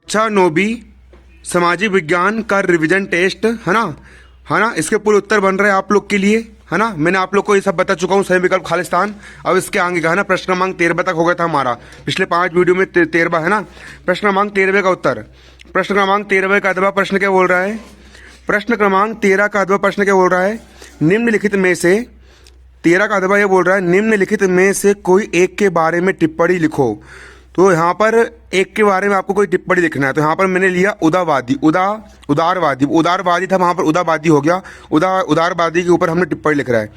अच्छा नोबी सामाजिक विज्ञान का रिवीजन टेस्ट है ना। इसके पूरे उत्तर बन रहे हैं आप लोग के लिए, है ना। मैंने आप लोग को ये सब बता चुका हूँ, सही विकल्प खालिस्तान। अब इसके आगे का है ना, प्रश्न क्रमांक 13 तक हो गया था हमारा पिछले 5 वीडियो में 13 है ना। प्रश्न क्रमांक 13 का उत्तर, प्रश्न क्रमांक 13 का अथवा प्रश्न क्या बोल रहा है, प्रश्न क्रमांक 13 का अथवा प्रश्न क्या बोल रहा है, निम्नलिखित में से 13 का अथवा ये बोल रहा है निम्नलिखित में से कोई एक के बारे में टिप्पणी लिखो। तो यहाँ पर एक के बारे में आपको कोई टिप्पणी लिखना है। तो यहाँ पर मैंने लिया उदारवादी, उदारवादी था, वहाँ पर उदारवादी हो गया। उदारवादी के ऊपर हमने टिप्पणी लिख रहा है।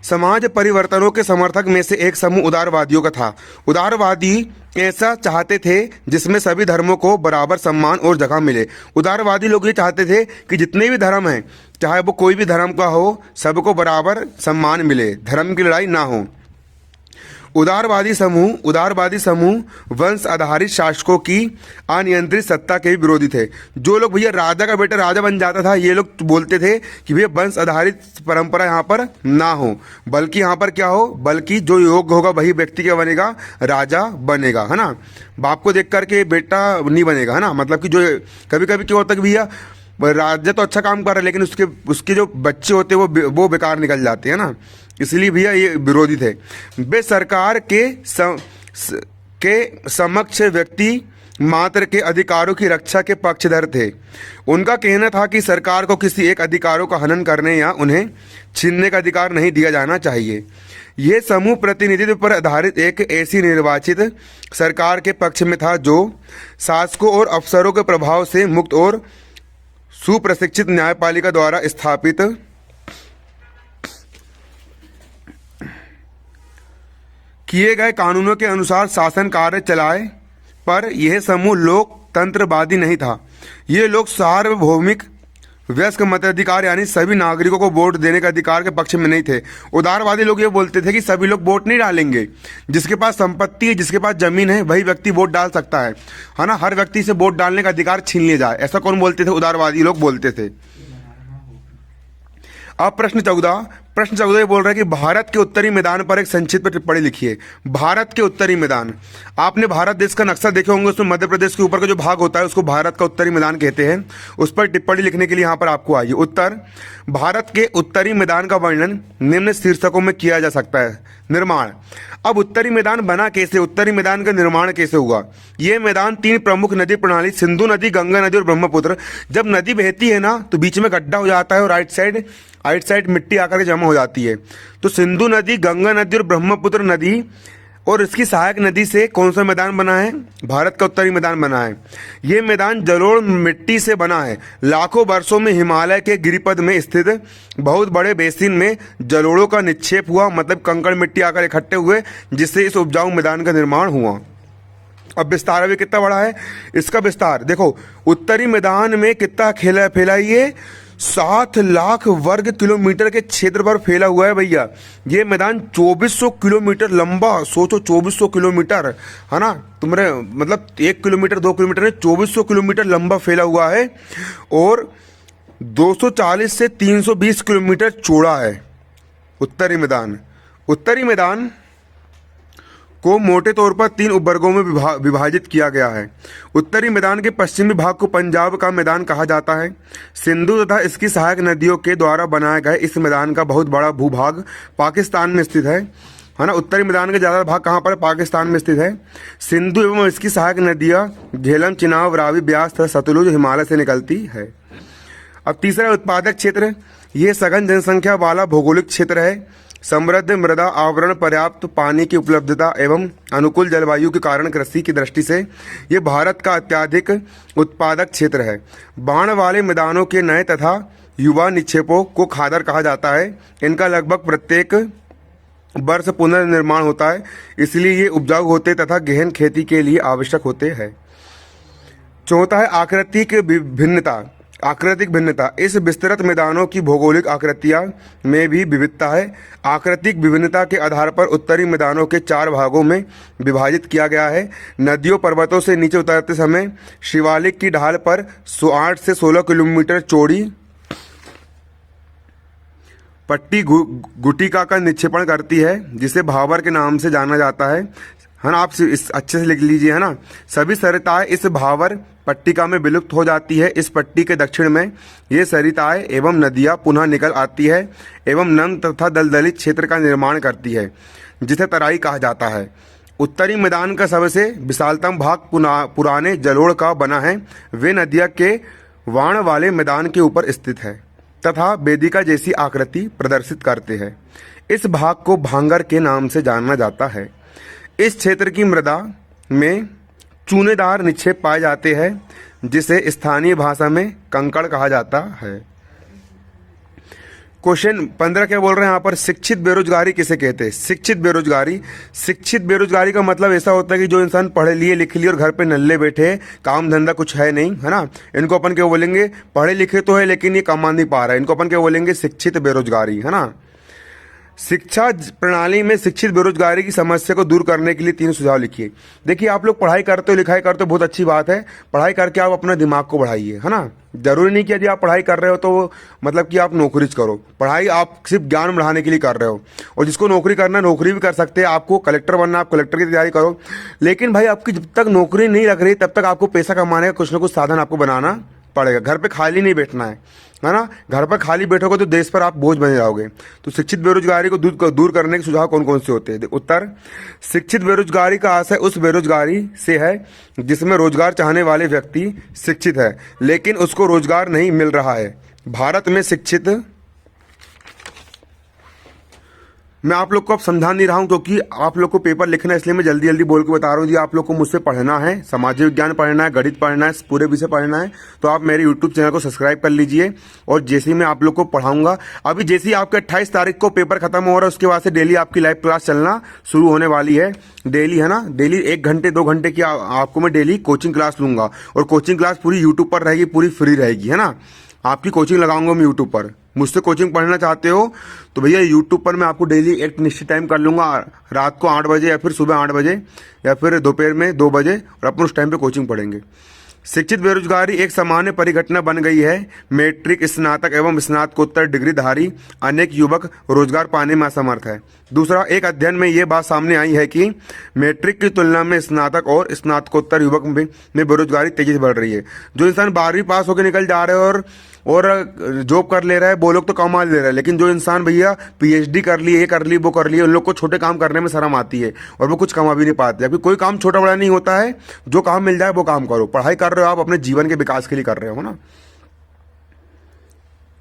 समाज परिवर्तनों के समर्थक में से एक समूह उदारवादियों का था। उदारवादी ऐसा चाहते थे जिसमें सभी धर्मों को बराबर सम्मान और जगह मिले। उदारवादी लोग ये चाहते थे कि जितने भी धर्म हैं, चाहे वो कोई भी धर्म का हो, सबको बराबर सम्मान मिले, धर्म की लड़ाई ना हो। उदारवादी समूह वंश आधारित शासकों की अनियंत्रित सत्ता के भी विरोधी थे। जो लोग भैया राजा का बेटा राजा बन जाता था, ये लोग बोलते थे कि भैया वंश आधारित परंपरा यहाँ पर ना हो, बल्कि यहाँ पर क्या हो, बल्कि जो योग्य होगा वही व्यक्ति क्या बनेगा, राजा बनेगा, है ना। बाप को देख करके बेटा नहीं बनेगा, है ना। मतलब कि जो कभी कभी क्या होता है कि भैया राजा तो अच्छा काम कर रहा है, लेकिन उसके जो बच्चे होते हैं वो बेकार निकल जाते हैं ना। इसलिए भैया ये विरोधी थे। वे सरकार के समक्ष व्यक्ति मात्र के अधिकारों की रक्षा के पक्षधर थे। उनका कहना था कि सरकार को किसी एक अधिकारों का हनन करने या उन्हें छीनने का अधिकार नहीं दिया जाना चाहिए। यह समूह प्रतिनिधित्व पर आधारित एक ऐसी निर्वाचित सरकार के पक्ष में था जो शासकों और अफसरों के प्रभाव से मुक्त और सुप्रशिक्षित न्यायपालिका द्वारा स्थापित किए गए कानूनों के अनुसार शासन कार्य चलाए। पर यह समूह लोकतंत्रवादी नहीं था। ये लोग सार्वभौमिक वयस्क मताधिकार यानी सभी नागरिकों को वोट देने के अधिकार के पक्ष में नहीं थे। उदारवादी लोग ये बोलते थे कि सभी लोग वोट नहीं डालेंगे, जिसके पास संपत्ति है, जिसके पास जमीन है, वही व्यक्ति वोट डाल सकता है ना। हर व्यक्ति से वोट डालने का अधिकार छीन लिया जाए, ऐसा कौन बोलते थे, उदारवादी लोग बोलते थे। अब प्रश्न 14 ये बोल रहा है कि भारत के उत्तरी मैदान पर एक संक्षिप्त टिप्पणी लिखिए। भारत के उत्तरी मैदान, आपने भारत देश का नक्शा देखे होंगे, उसमें मध्य प्रदेश के ऊपर का जो भाग होता है उसको भारत का उत्तरी मैदान कहते हैं। उस पर टिप्पणी लिखने के लिए यहाँ पर आपको आइए। उत्तर, भारत के उत्तरी मैदान का वर्णन निम्न शीर्षकों में किया जा सकता है। निर्माण, अब उत्तरी मैदान बना कैसे, उत्तरी मैदान का निर्माण कैसे हुआ। ये मैदान 3 प्रमुख नदी प्रणाली, सिंधु नदी, गंगा नदी और ब्रह्मपुत्र, जब नदी बहती है ना तो बीच में गड्ढा हो जाता है और राइट साइड मिट्टी आकर के जमा हो जाती है। तो सिंधु नदी, गंगा नदी और ब्रह्मपुत्र नदी और इसकी सहायक नदी से कौन सा मैदान बना है, भारत का उत्तरी मैदान बना है। ये मैदान जलोढ़ मिट्टी से बना है। लाखों वर्षों में हिमालय के गिरिपथ में स्थित बहुत बड़े बेसिन में जलोढ़ों का निक्षेप हुआ, मतलब कंकड़ मिट्टी आकर इकट्ठे हुए, जिससे इस उपजाऊ मैदान का निर्माण हुआ। अब विस्तार अभी कितना बड़ा है इसका विस्तार देखो। उत्तरी मैदान में कितना फैला ये 7 लाख वर्ग किलोमीटर के क्षेत्र पर फैला हुआ है भैया। ये मैदान 2400 किलोमीटर लंबा, सोचो 2400 किलोमीटर, है ना। तुम्हारे मतलब 1 किलोमीटर 2 किलोमीटर में 2400 किलोमीटर लंबा फैला हुआ है और 240 से 320 किलोमीटर चौड़ा है उत्तरी मैदान को मोटे तौर पर 3 उपवर्गों में विभाजित किया गया है। उत्तरी मैदान के पश्चिमी भाग को पंजाब का मैदान कहा जाता है। सिंधु तथा इसकी सहायक नदियों के द्वारा बनाए गए इस मैदान का बहुत बड़ा भूभाग पाकिस्तान में स्थित है ना। उत्तरी मैदान का ज़्यादा भाग कहाँ पर है, पाकिस्तान में स्थित है। सिंधु एवं इसकी सहायक नदियाँ झेलम, चिनाब, रावी, ब्यास तथा सतलुज हिमालय से निकलती है। अब तीसरा उत्पादक क्षेत्र, ये सघन जनसंख्या वाला भौगोलिक क्षेत्र है। समृद्ध मृदा आवरण, पर्याप्त पानी की उपलब्धता एवं अनुकूल जलवायु के कारण कृषि की दृष्टि से ये भारत का अत्यधिक उत्पादक क्षेत्र है। बाढ़ वाले मैदानों के नए तथा युवा निक्षेपों को खादर कहा जाता है। इनका लगभग प्रत्येक वर्ष पुनर्निर्माण होता है, इसलिए ये उपजाऊ होते तथा गहन खेती के लिए आवश्यक होते हैं। चौथा है आकृतिक भिन्नता। इस विस्तृत मैदानों की भौगोलिक आकृतियां में भी विविधता है। आकृतिक विभिन्नता के आधार पर उत्तरी मैदानों के 4 भागों में विभाजित किया गया है। नदियों पर्वतों से नीचे उतरते समय शिवालिक की ढाल पर 8 से 16 किलोमीटर चौड़ी पट्टी गुटिका का निक्षेपण करती है, जिसे भावर के नाम से जाना जाता है ना। आप इस अच्छे से लिख लीजिए, है ना। सभी सरिताएं इस भावर पट्टिका में विलुप्त हो जाती है। इस पट्टी के दक्षिण में ये सरिताएं एवं नदियां पुनः निकल आती है एवं नम तथा दलदलित क्षेत्र का निर्माण करती है, जिसे तराई कहा जाता है। उत्तरी मैदान का सबसे विशालतम भाग पुराने जलोढ़ का बना है। वे नदिया के वाण वाले मैदान के ऊपर स्थित है तथा वेदिका जैसी आकृति प्रदर्शित करते हैं। इस भाग को भांगर के नाम से जाना जाता है। इस क्षेत्र की मृदा में चूनेदार निक्षेप पाए जाते हैं, जिसे स्थानीय भाषा में कंकड़ कहा जाता है। क्वेश्चन 15 क्या बोल रहे हैं यहाँ पर, शिक्षित बेरोजगारी किसे कहते हैं? शिक्षित बेरोजगारी का मतलब ऐसा होता है कि जो इंसान पढ़े लिए लिखे लिए और घर पे नल्ले बैठे, काम धंधा कुछ है नहीं, है ना, इनको अपन क्या बोलेंगे? पढ़े लिखे तो है लेकिन ये कमा नहीं पा रहा है, इनको अपन क्या बोलेंगे? शिक्षित बेरोजगारी, है ना। शिक्षा प्रणाली में शिक्षित बेरोजगारी की समस्या को दूर करने के लिए 3 सुझाव लिखिए। देखिए, आप लोग पढ़ाई करते हो, लिखाई करते हो, बहुत अच्छी बात है। पढ़ाई करके आप अपना दिमाग को बढ़ाइए, है ना। जरूरी नहीं कि यदि आप पढ़ाई कर रहे हो तो मतलब कि आप नौकरी करो। पढ़ाई आप सिर्फ ज्ञान बढ़ाने के लिए कर रहे हो, और जिसको नौकरी करना है नौकरी भी कर सकते हैं। आपको कलेक्टर बनना, आप कलेक्टर की तैयारी करो, लेकिन भाई आपकी जब तक नौकरी नहीं लग रही तब तक आपको पैसा कमाने का कुछ ना कुछ साधन आपको बनाना पड़ेगा। घर पे खाली नहीं बैठना है ना। घर पर खाली बैठोगे तो देश पर आप बोझ बने जाओगे। तो शिक्षित बेरोजगारी को दूर करने के सुझाव कौन कौन से होते हैं? उत्तर, शिक्षित बेरोजगारी का आशय उस बेरोजगारी से है जिसमें रोजगार चाहने वाले व्यक्ति शिक्षित है लेकिन उसको रोजगार नहीं मिल रहा है। भारत में शिक्षित, मैं आप लोग को अब समझा नहीं रहा हूं क्योंकि आप लोग को पेपर लिखना है, इसलिए मैं जल्दी जल्दी बोल के बता रहा हूँ। जी, आप लोग को मुझसे पढ़ना है, सामाजिक विज्ञान पढ़ना है, गणित पढ़ना है, पूरे विषय पढ़ना है, तो आप मेरे यूट्यूब चैनल को सब्सक्राइब कर लीजिए। और जैसे ही मैं आप लोग को पढ़ाऊंगा, अभी जैसे ही आपके 28 तारीख को पेपर खत्म हो रहा है उसके बाद से डेली आपकी लाइव क्लास चलना शुरू होने वाली है। डेली, है ना, डेली 1 घंटे 2 घंटे की आपको मैं डेली कोचिंग क्लास लूंगा, और कोचिंग क्लास पूरी यूट्यूब पर रहेगी, पूरी फ्री रहेगी, है ना। आपकी कोचिंग लगाऊंगा मैं यूट्यूब पर। मुझसे कोचिंग पढ़ना चाहते हो तो भैया यूट्यूब पर मैं आपको डेली एक निश्चित टाइम कर लूंगा, रात को 8 बजे या फिर सुबह 8 बजे या फिर दोपहर में 2 बजे, और अपन उस टाइम पे कोचिंग पढ़ेंगे। शिक्षित बेरोजगारी एक सामान्य परिघटना बन गई है। मैट्रिक, स्नातक एवं स्नातकोत्तर डिग्रीधारी अनेक युवक रोजगार पाने में असमर्थ है। दूसरा, एक अध्ययन में ये बात सामने आई है कि मैट्रिक की तुलना में स्नातक और स्नातकोत्तर युवक में बेरोजगारी तेजी से बढ़ रही है। जो इंसान 12वीं पास होकर निकल जा रहे हैं और जॉब कर ले रहा है, वो लोग तो कमा ले रहा है, लेकिन जो इंसान भैया पीएचडी कर लिए, ये कर ली, वो कर लिए, उन लोग को छोटे काम करने में शर्म आती है और वो कुछ कमा भी नहीं पाते। अभी कोई काम छोटा बड़ा नहीं होता है, जो काम मिल जाए वो काम करो। पढ़ाई कर रहे हो आप, अपने जीवन के विकास के लिए कर रहे हो ना।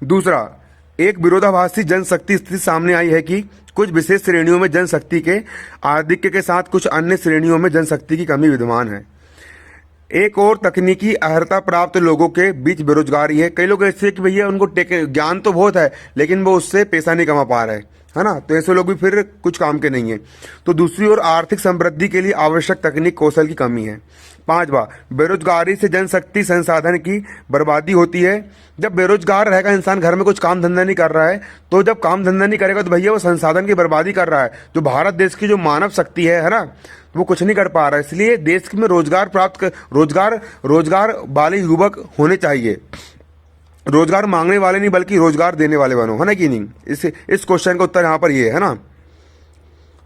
दूसरा, एक विरोधाभासी जनशक्ति स्थिति सामने आई है कि कुछ विशेष श्रेणियों में जनशक्ति के आधिक्य के साथ कुछ अन्य श्रेणियों में जनशक्ति की कमी विद्यमान है। एक और तकनीकी अर्हता प्राप्त लोगों के बीच बेरोजगारी है। कई लोग ऐसे कि भैया उनको ज्ञान तो बहुत है लेकिन वो उससे पैसा नहीं कमा पा रहे, है ना, तो ऐसे लोग भी फिर कुछ काम के नहीं है। तो दूसरी ओर आर्थिक समृद्धि के लिए आवश्यक तकनीक कौशल की कमी है। 5वां, बेरोजगारी से जनशक्ति संसाधन की बर्बादी होती है। जब बेरोजगार रहेगा इंसान, घर में कुछ काम धंधा नहीं कर रहा है, तो जब काम धंधा नहीं करेगा तो भैया वो संसाधन की बर्बादी कर रहा है। जो भारत देश की जो मानव शक्ति है ना, वो कुछ नहीं कर पा रहा है। इसलिए देश में रोजगार वाले युवक होने चाहिए। रोजगार मांगने वाले नहीं बल्कि रोजगार देने वाले बनो, है ना कि नहीं। इस क्वेश्चन का उत्तर यहाँ पर ये है ना।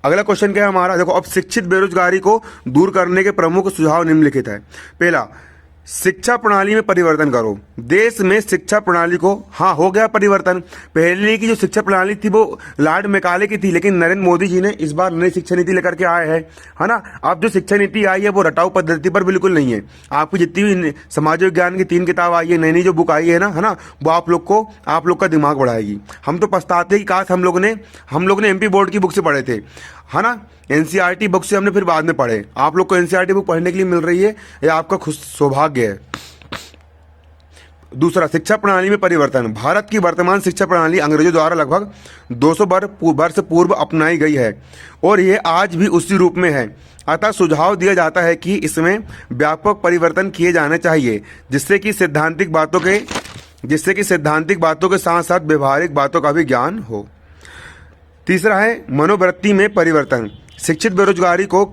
अगला क्वेश्चन क्या है हमारा, देखो, अब शिक्षित बेरोजगारी को दूर करने के प्रमुख सुझाव निम्नलिखित है। पहला, शिक्षा प्रणाली में परिवर्तन करो। देश में शिक्षा प्रणाली को, हाँ, हो गया परिवर्तन। पहले की जो शिक्षा प्रणाली थी वो लॉर्ड मैकाले की थी, लेकिन नरेंद्र मोदी जी ने इस बार नई शिक्षा नीति लेकर के आए हैं, है ना। अब जो शिक्षा नीति आई है वो रटाऊ पद्धति पर बिल्कुल नहीं है। आपकी जितनी भी समाज विज्ञान की 3 किताब आई है, नई नई जो बुक आई है ना, वो आप लोग का दिमाग बढ़ाएगी। हम तो पछताते हैं कि काश हम लोग ने एमपी बोर्ड की बुक से पढ़े थे, है ना। एनसीईआरटी बुक से हमने फिर बाद में पढ़े। आप लोग को एनसीईआरटी बुक पढ़ने के लिए मिल रही है, यह आपका खुश सौभाग्य है। दूसरा, शिक्षा प्रणाली में परिवर्तन। भारत की वर्तमान शिक्षा प्रणाली अंग्रेजों द्वारा लगभग 200 वर्ष पूर्व अपनाई गई है और यह आज भी उसी रूप में है। अतः सुझाव दिया जाता है कि इसमें व्यापक परिवर्तन किए जाने चाहिए, जिससे कि सैद्धांतिक बातों के साथ साथ व्यवहारिक बातों का भी ज्ञान हो। तीसरा है मनोवृत्ति में परिवर्तन। शिक्षित बेरोजगारी को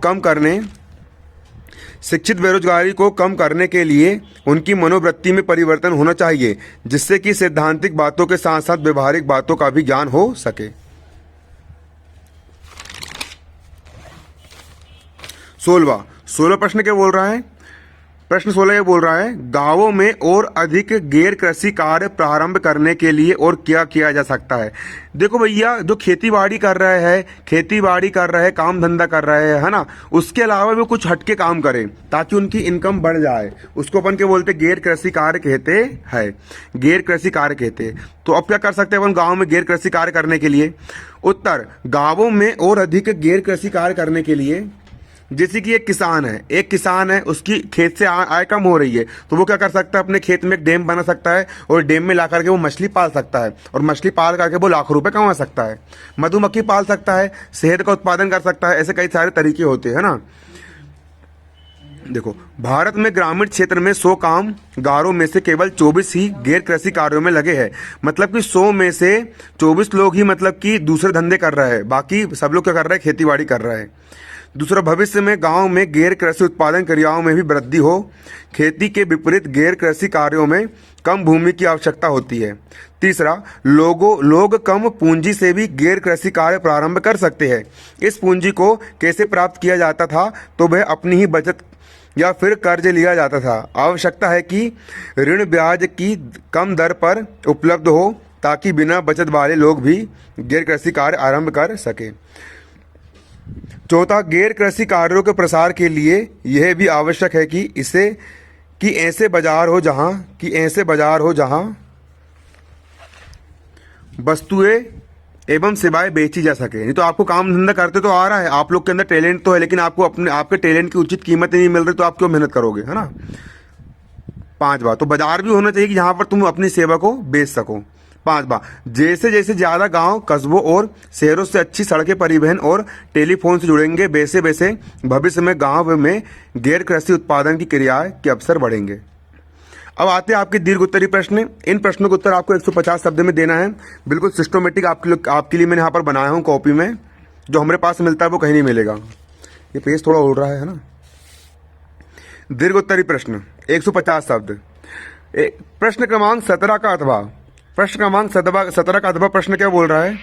कम करने के लिए उनकी मनोवृत्ति में परिवर्तन होना चाहिए, जिससे कि सैद्धांतिक बातों के साथ साथ व्यवहारिक बातों का भी ज्ञान हो सके। 16वां प्रश्न क्या बोल रहा है, प्रश्न 16 ये बोल रहा है, गांवों में और अधिक गैर कृषि कार्य प्रारंभ करने के लिए और क्या किया जा सकता है। देखो भैया, जो खेती बाड़ी कर रहे हैं, काम धंधा कर रहे हैं, है ना, उसके अलावा भी कुछ हटके काम करें ताकि उनकी इनकम बढ़ जाए। उसको अपन के बोलते गैर कृषि कार्य कहते हैं, गैर कृषि कार्य कहते हैं। तो अब क्या कर सकते हैं अपन गाँव में गैर कृषि कार्य करने के लिए? उत्तर, गाँवों में और अधिक गैर कृषि कार्य करने के लिए, जैसे कि एक किसान है, उसकी खेत से आय कम हो रही है, तो वो क्या कर सकता है, अपने खेत में एक डैम बना सकता है और डैम में ला करके वो मछली पाल सकता है और मछली पाल करके वो लाखों रुपए कमा सकता है। मधुमक्खी पाल सकता है, शहद का उत्पादन कर सकता है। ऐसे कई सारे तरीके होते हैं ना। देखो, भारत में ग्रामीण क्षेत्र में 100 कामगारों में से केवल 24 ही गैर कृषि कार्यों में लगे हैं। मतलब कि 100 में से 24 लोग ही मतलब कि दूसरे धंधे कर रहे हैं, बाकी सब लोग क्या कर रहे हैं, खेती बाड़ी कर रहे हैं। दूसरा, भविष्य में गांव में गैर कृषि उत्पादन क्रियाओं में भी वृद्धि हो। खेती के विपरीत गैर कृषि कार्यों में कम भूमि की आवश्यकता होती है। तीसरा, लोग कम पूंजी से भी गैर कृषि कार्य प्रारंभ कर सकते हैं। इस पूंजी को कैसे प्राप्त किया जाता था, तो वह अपनी ही बचत या फिर कर्ज लिया जाता था। आवश्यकता है कि ऋण ब्याज की कम दर पर उपलब्ध हो ताकि बिना बचत वाले लोग भी गैर कृषि कार्य आरंभ कर सकें। चौथा, गैर कृषि कार्यों के प्रसार के लिए यह भी आवश्यक है कि ऐसे बाजार हो जहां वस्तुएं एवं सेवाएं बेची जा सके। नहीं तो आपको काम धंधा करते तो आ रहा है, आप लोग के अंदर टैलेंट तो है, लेकिन आपको आपके टैलेंट की उचित कीमत नहीं मिल रही, तो आप क्यों मेहनत करोगे, है ना। 5वां, तो बाजार भी होना चाहिए कि जहां पर तुम अपनी सेवा को बेच सको। 5वां, जैसे जैसे ज्यादा गांव, कस्बों और शहरों से अच्छी सड़कें, परिवहन और टेलीफोन से जुड़ेंगे, वैसे वैसे भविष्य में गांव में गैर कृषि उत्पादन की क्रियाएं के अवसर बढ़ेंगे। अब आते हैं आपके दीर्घ उत्तरीय प्रश्न। इन प्रश्नों का उत्तर आपको 150 शब्द में देना है। बिल्कुल सिस्टमेटिक आपके लिए मैंने यहाँ पर बनाया हूँ कॉपी में। जो हमारे पास मिलता है वो कहीं नहीं मिलेगा। ये पेज थोड़ा उड़ रहा है ना। दीर्घ उत्तरीय प्रश्न 150 शब्द। प्रश्न क्रमांक 17 का अथवा प्रश्न क्या बोल रहा है?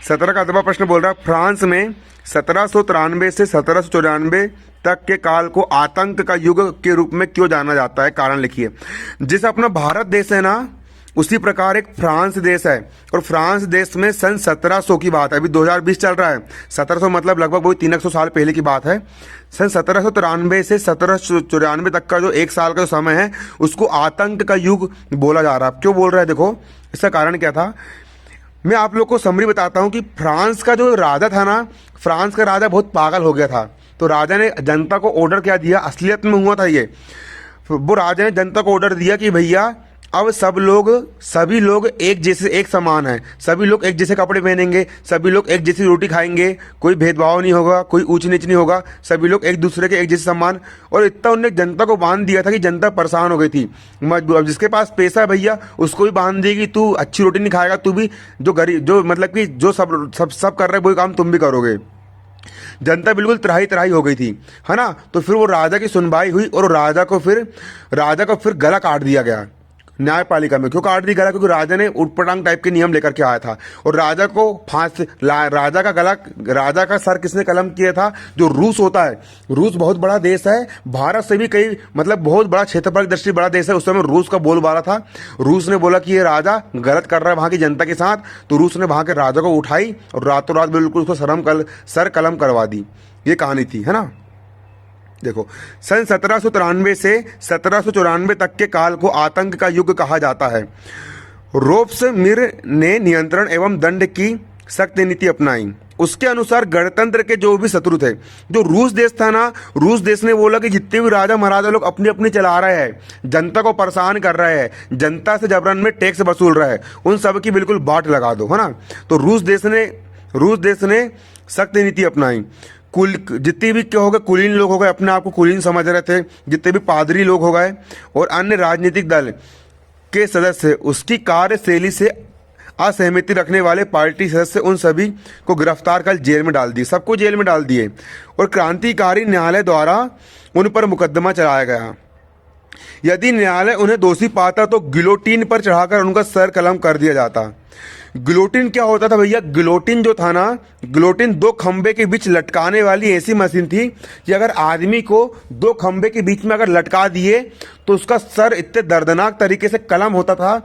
17 का अथवा प्रश्न बोल रहा है, फ्रांस में 1793 से 1794 तक के काल को आतंक का युग के रूप में क्यों जाना जाता है? कारण लिखिए। जैसे अपना भारत देश है ना, उसी प्रकार एक फ्रांस देश है, और फ्रांस देश में सन 1700 की बात है, अभी 2020 चल रहा है। 1700 मतलब लगभग वही 300 साल पहले की बात है। सन 1793 से 1794 तक का जो एक साल का समय है, उसको आतंक का युग बोला जा रहा है। क्यों बोल रहा है? देखो, इसका कारण क्या था, मैं आप लोग को समरी बताता हूं कि फ्रांस का जो राजा था ना, फ्रांस का राजा बहुत पागल हो गया था। तो राजा ने जनता को ऑर्डर क्या दिया, असलियत में हुआ था ये, वो राजा ने जनता को ऑर्डर दिया कि भैया अब सभी लोग एक जैसे, एक समान है, सभी लोग एक जैसे कपड़े पहनेंगे, सभी लोग एक जैसी रोटी खाएंगे, कोई भेदभाव नहीं होगा, कोई ऊंच नीच नहीं होगा, सभी लोग एक दूसरे के एक जैसे सम्मान। और इतना उन्होंने जनता को बांध दिया था कि जनता परेशान हो गई थी, मजबूर। अब जिसके पास पैसा है भैया, उसको भी बांध देगी, तू अच्छी रोटी नहीं खाएगा, तू भी जो गरीब, जो मतलब कि जो सब कर रहे वही काम तुम भी करोगे। जनता बिल्कुल त्राही हो गई थी, है ना। तो फिर वो राजा की सुनवाई हुई और राजा को फिर गला काट दिया गया न्यायपालिका में। क्यों काट दी गला? क्योंकि राजा ने उटपटांग टाइप के नियम लेकर के आया था, और राजा को राजा का सर किसने कलम किया था? जो रूस होता है। रूस बहुत बड़ा देश है, भारत से भी कई मतलब बहुत बड़ा क्षेत्रफल दृष्टि बड़ा देश है। उस समय रूस का बोलबाला था। रूस ने बोला कि ये राजा गलत कर रहा है वहां की जनता के साथ, तो रूस ने वहां के राजा को उठाई और रातों रात बिल्कुल उसको सर कलम करवा दी। ये कहानी थी, है ना। देखो, सन 1793 से 1794 तक के काल को आतंक का युग कहा जाता है। रोब्समीर ने नियंत्रण एवं दंड की सख्त नीति अपनाई। उसके अनुसार गणतंत्र के जो भी शत्रु थे, जो रूस देश था ना, रूस देश ने बोला कि जितने भी राजा महाराजा लोग अपनी अपनी चला रहे हैं, जनता को परेशान कर रहे हैं, जनता से जबरन में टैक्स वसूल रहे हैं, उन सब की बिल्कुल बाट लगा दो, है ना। तो रूस देश ने सख्त नीति अपनाई। जितने भी क्या हो गए, कुलीन लोग हो गए, अपने आप को कुलीन समझ रहे थे, जितने भी पादरी लोग हो गए और अन्य राजनीतिक दल के सदस्य, उसकी कार्यशैली से असहमति रखने वाले पार्टी सदस्य, उन सभी को गिरफ्तार कर जेल में डाल दिए, सबको जेल में डाल दिए, और क्रांतिकारी न्यायालय द्वारा उन पर मुकदमा चलाया गया। यदि न्यायालय उन्हें दोषी पाता तो गिलोटीन पर चढ़ाकर उनका सर कलम कर दिया जाता। गिलोटिन क्या होता था भैया? गिलोटिन जो था ना, गिलोटिन दो खंबे के बीच लटकाने वाली ऐसी मशीन थी कि अगर आदमी को दो खंबे के बीच में अगर लटका दिए तो उसका सर इतने दर्दनाक तरीके से कलम होता था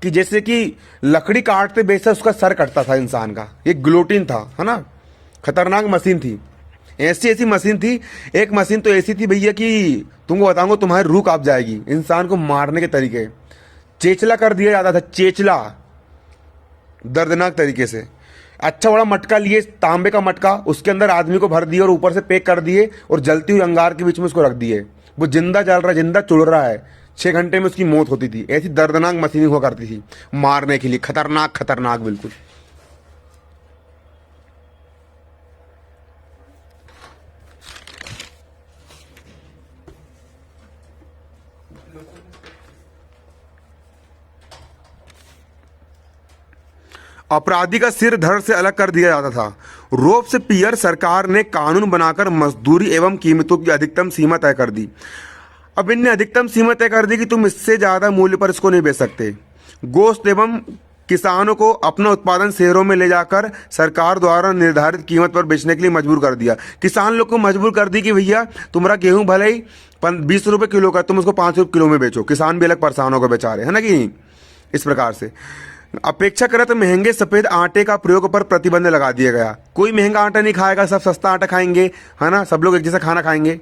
कि जैसे कि लकड़ी काटते बेसे उसका सर कटता था इंसान का। ये गिलोटिन था, है ना। खतरनाक मशीन थी, ऐसी ऐसी मशीन थी। एक मशीन तो ऐसी थी भैया कि तुमको बताऊंगा तुम्हारी रूह कांप जाएगी। इंसान को मारने के तरीके, चेचला कर दिया जाता था, चेचला, दर्दनाक तरीके से। अच्छा बड़ा मटका लिए, तांबे का मटका, उसके अंदर आदमी को भर दिए और ऊपर से पैक कर दिए और जलती हुई अंगार के बीच में उसको रख दिए। वो जिंदा जल रहा है, जिंदा चुड़ रहा है। 6 घंटे में उसकी मौत होती थी। ऐसी दर्दनाक मशीनें हुआ करती थी मारने के लिए, खतरनाक खतरनाक बिल्कुल। अपराधी का सिर धड़ से अलग कर दिया जाता था। रोब्सपियर सरकार ने कानून बनाकर मजदूरी एवं कीमतों की अधिकतम सीमा तय कर दी। अब इनने अधिकतम सीमा तय कर दी कि तुम इससे ज्यादा मूल्य पर इसको नहीं बेच सकते। गोश्त एवं किसानों को अपना उत्पादन शहरों में ले जाकर सरकार द्वारा निर्धारित कीमत पर बेचने के लिए मजबूर कर दिया। किसान लोग को मजबूर कर दी कि भैया तुम्हारा गेहूं भले ही 20 रुपए किलो का, तुम उसको 5 रुपए किलो में बेचो। किसान भी अलग परेशान होकर बेचारे, है ना कि नहीं। इस प्रकार से अपेक्षाकृत महंगे सफेद आटे का प्रयोग पर प्रतिबंध लगा दिया गया। कोई महंगा आटा नहीं खाएगा, सब सस्ता आटा खाएंगे, है ना। सब लोग एक जैसा खाना खाएंगे,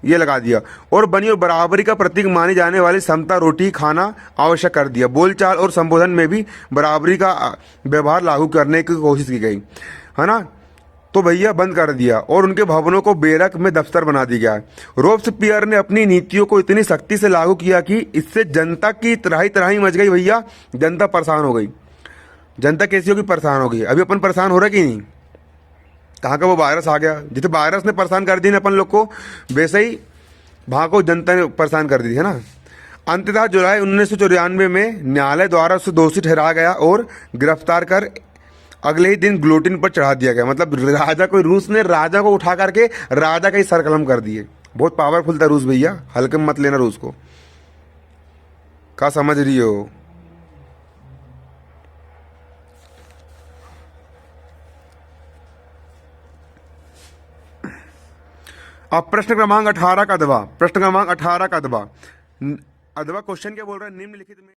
ये लगा दिया। और बनी और बराबरी का प्रतीक मानी जाने वाली समता रोटी खाना आवश्यक कर दिया। बोलचाल और संबोधन में भी बराबरी का व्यवहार लागू करने की कोशिश की गई, है ना। तो भैया बंद कर दिया और उनके भवनों को बेरक में दफ्तर बना दिया गया। रोब्सपियर ने अपनी नीतियों को इतनी सख्ती से लागू किया कि इससे जनता की तराही तराही मच गई भैया। जनता परेशान हो गई। जनता कैसी होगी? परेशान हो गई। अभी अपन परेशान हो रहा कि नहीं? कहाँ का वो वायरस आ गया। जिसे वायरस ने परेशान कर दी ना अपन लोग को, वैसे ही वहाँ को जनता ने परेशान कर दी थी, है ना। अंततः जुलाई 1994 में न्यायालय द्वारा उसे दोषी ठहराया गया और गिरफ्तार कर अगले ही दिन गिलोटिन पर चढ़ा दिया गया। मतलब राजा को, रूस ने राजा को उठा करके राजा का ही सर कलम कर दिए। बहुत पावरफुल था रूस भैया, हल्के में मत लेना रूस को। क्या समझ रही हो? अब प्रश्न क्रमांक 18 का अथवा, प्रश्न क्रमांक 18 का अथवा, अथवा क्वेश्चन क्या बोल रहा है? निम्नलिखित में